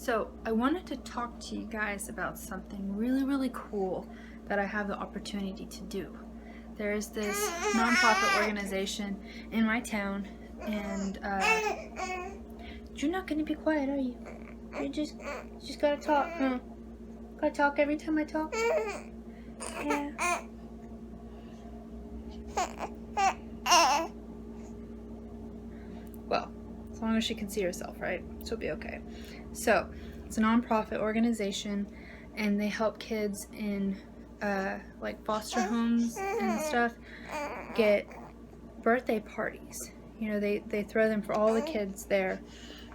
So I wanted to talk to you guys about something really cool that I have the opportunity to do. There's this nonprofit organization in my town, and you're not gonna be quiet, are you? You just gotta talk, huh? Gotta talk every time I talk? Yeah. Well, as long as she can see herself, right? She'll be okay. So, it's a nonprofit organization, and they help kids in like foster homes and stuff get birthday parties. You know, they throw them for all the kids there.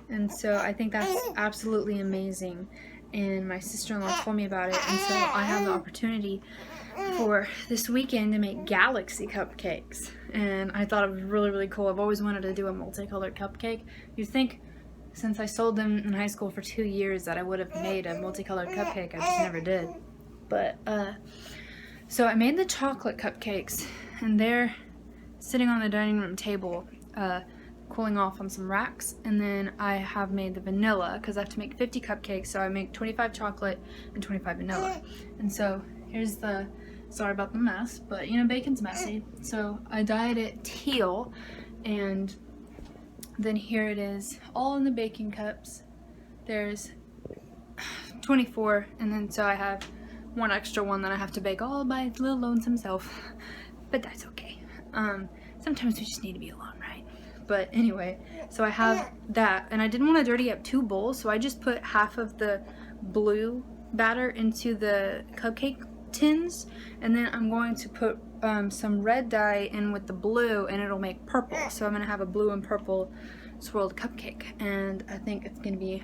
And so I think that's absolutely amazing. And my sister-in-law told me about it, and so I have the opportunity for this weekend to make galaxy cupcakes. And I thought it was really cool. I've always wanted to do a multicolored cupcake. You'd think since I sold them in high school for 2 years that I would have made a multicolored cupcake. I just never did. But so I made the chocolate cupcakes, and they're sitting on the dining room table cooling off on some racks. And then I have made the vanilla because I have to make 50 cupcakes, so I make 25 chocolate and 25 vanilla. And so here's the, sorry about the mess, but you know, bacon's messy. So I dyed it teal, and then here it is, all in the baking cups. There's 24, and then so I have one extra one that I have to bake all by little lonesome self, but that's okay. Sometimes we just need to be alone, right? But anyway, so I have that, and I didn't want to dirty up 2 bowls, so I just put half of the blue batter into the cupcake tins, and then I'm going to put some red dye in with the blue, and it'll make purple. So I'm going to have a blue and purple swirled cupcake, and I think it's going to be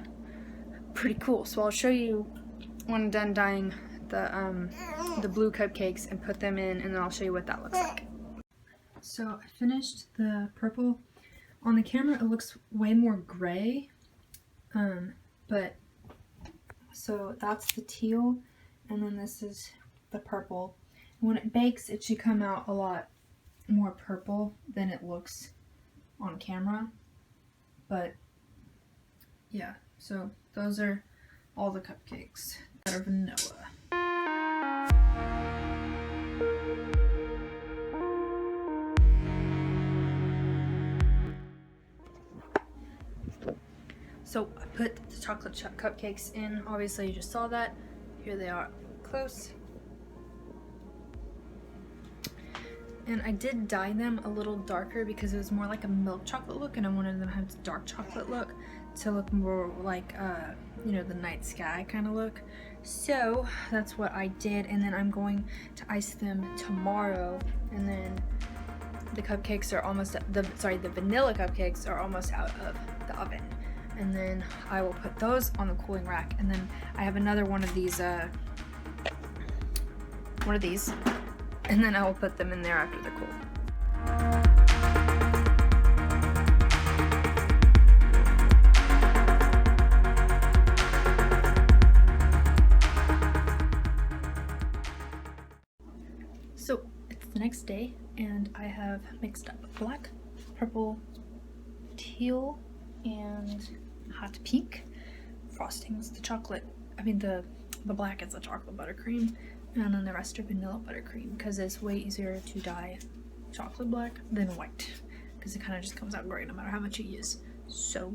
pretty cool. So I'll show you when I'm done dyeing the blue cupcakes and put them in, and then I'll show you what that looks like. So I finished the purple. On the camera it looks way more gray, but so that's the teal, and then this is the purple. When it bakes, it should come out a lot more purple than it looks on camera. But yeah, so those are all the cupcakes that are vanilla. So I put the chocolate cupcakes in. Obviously you just saw that. Here they are close. And I did dye them a little darker because it was more like a milk chocolate look, and I wanted them to have a dark chocolate look to look more like, you know, the night sky kind of look. So that's what I did, and then I'm going to ice them tomorrow, and then the cupcakes are almost, the vanilla cupcakes are almost out of the oven. And then I will put those on the cooling rack, and then I have another one of these, and then I will put them in there after they're cool. So it's the next day, and I have mixed up black, purple, teal, and hot pink frostings. The chocolate, I mean the black is the chocolate buttercream, and then the rest are vanilla buttercream, because it's way easier to dye chocolate black than white, because it kind of just comes out great no matter how much you use. So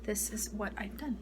this is what I've done.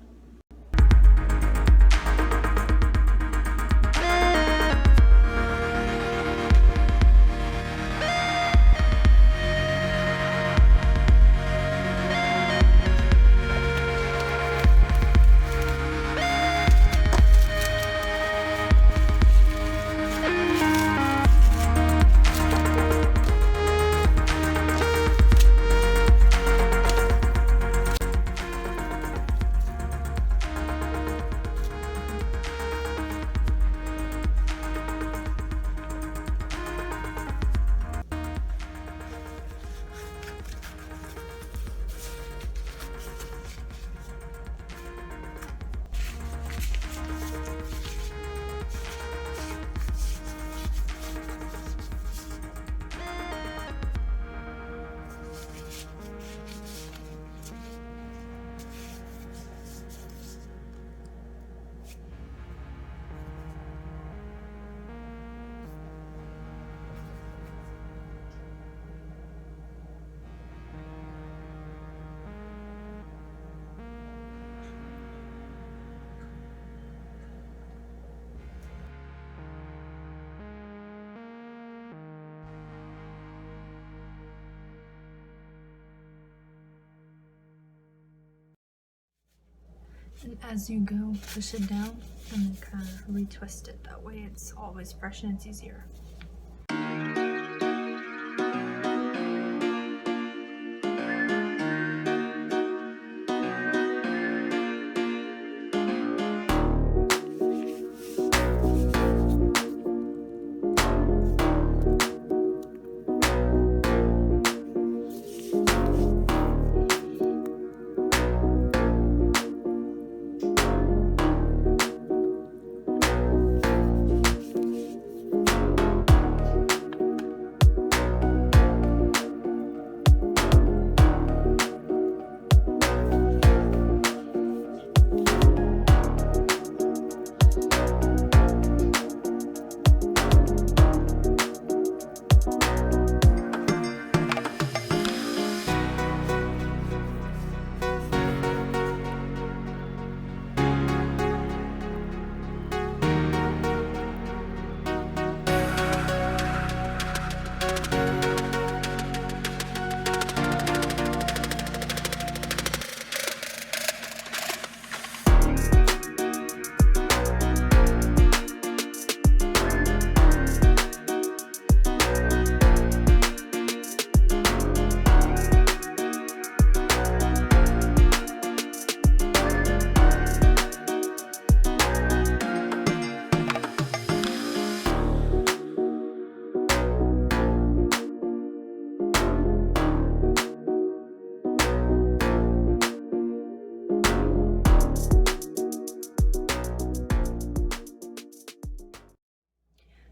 And as you go, push it down and then kind of retwist it. That way it's always fresh and it's easier.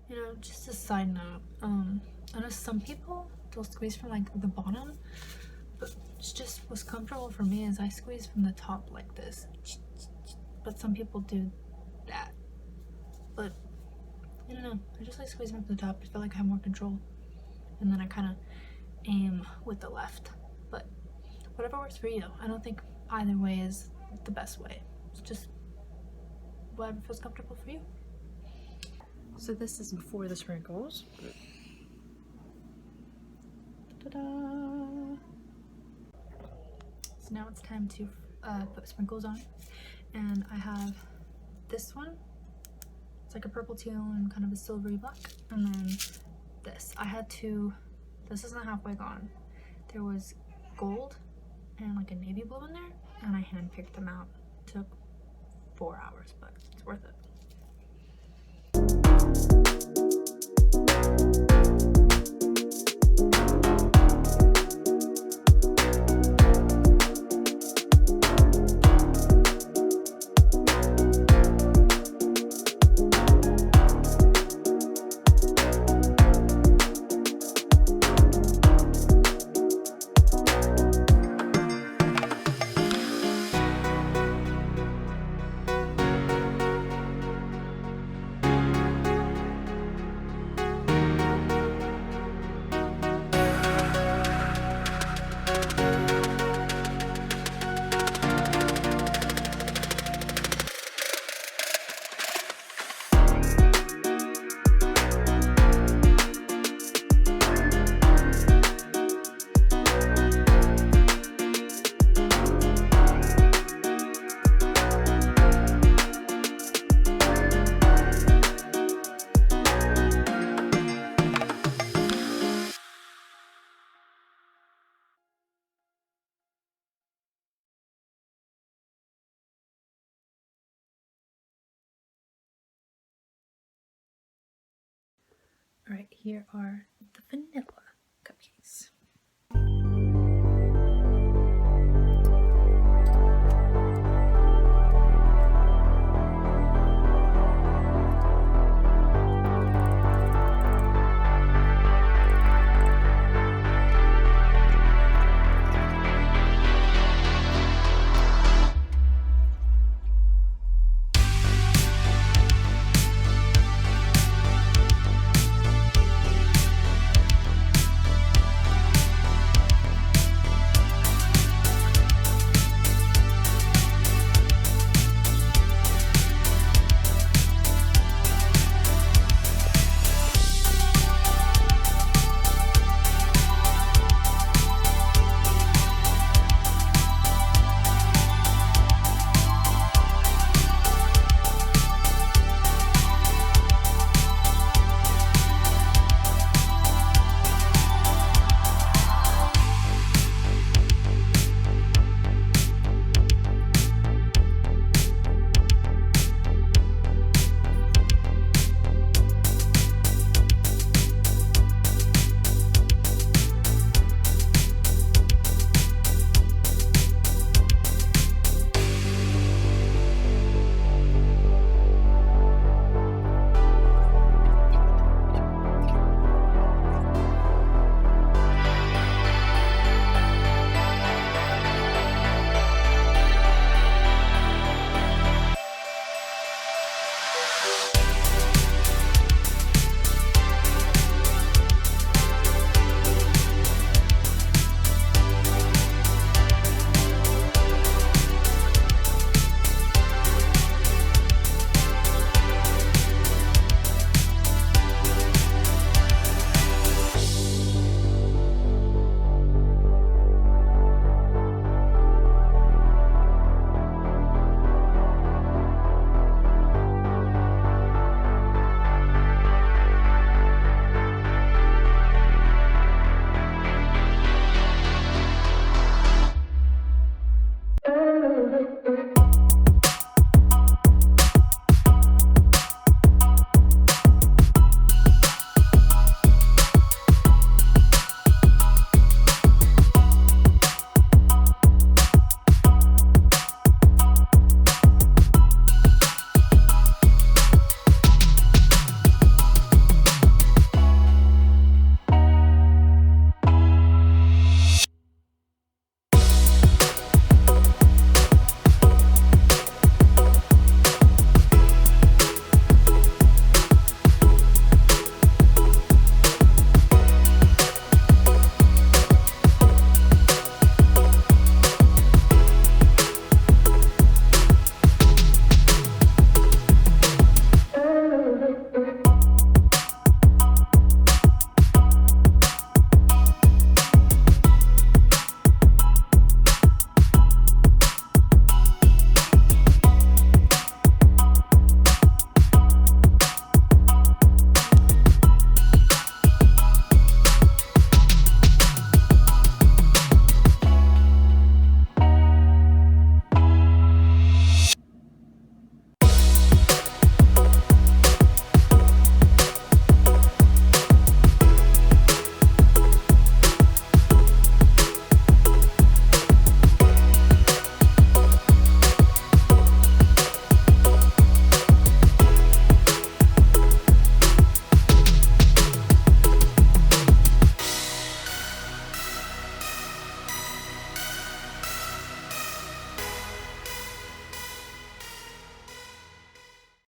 You know, just a side note, I know some people, they'll squeeze from like the bottom, but it's just what's comfortable for me is I squeeze from the top like this. But some people do that. But I don't know, I just like squeezing from the top. I feel like I have more control. And then I kind of aim with the left. But whatever works for you. I don't think either way is the best way. It's just whatever feels comfortable for you. So this is before the sprinkles. Ta-da! So now it's time to put sprinkles on. And I have this one. It's like a purple teal and kind of a silvery black. And then this. This isn't halfway gone. There was gold and like a navy blue in there. And I handpicked them out. It took 4 hours, but it's worth it. Alright, here are the vanilla.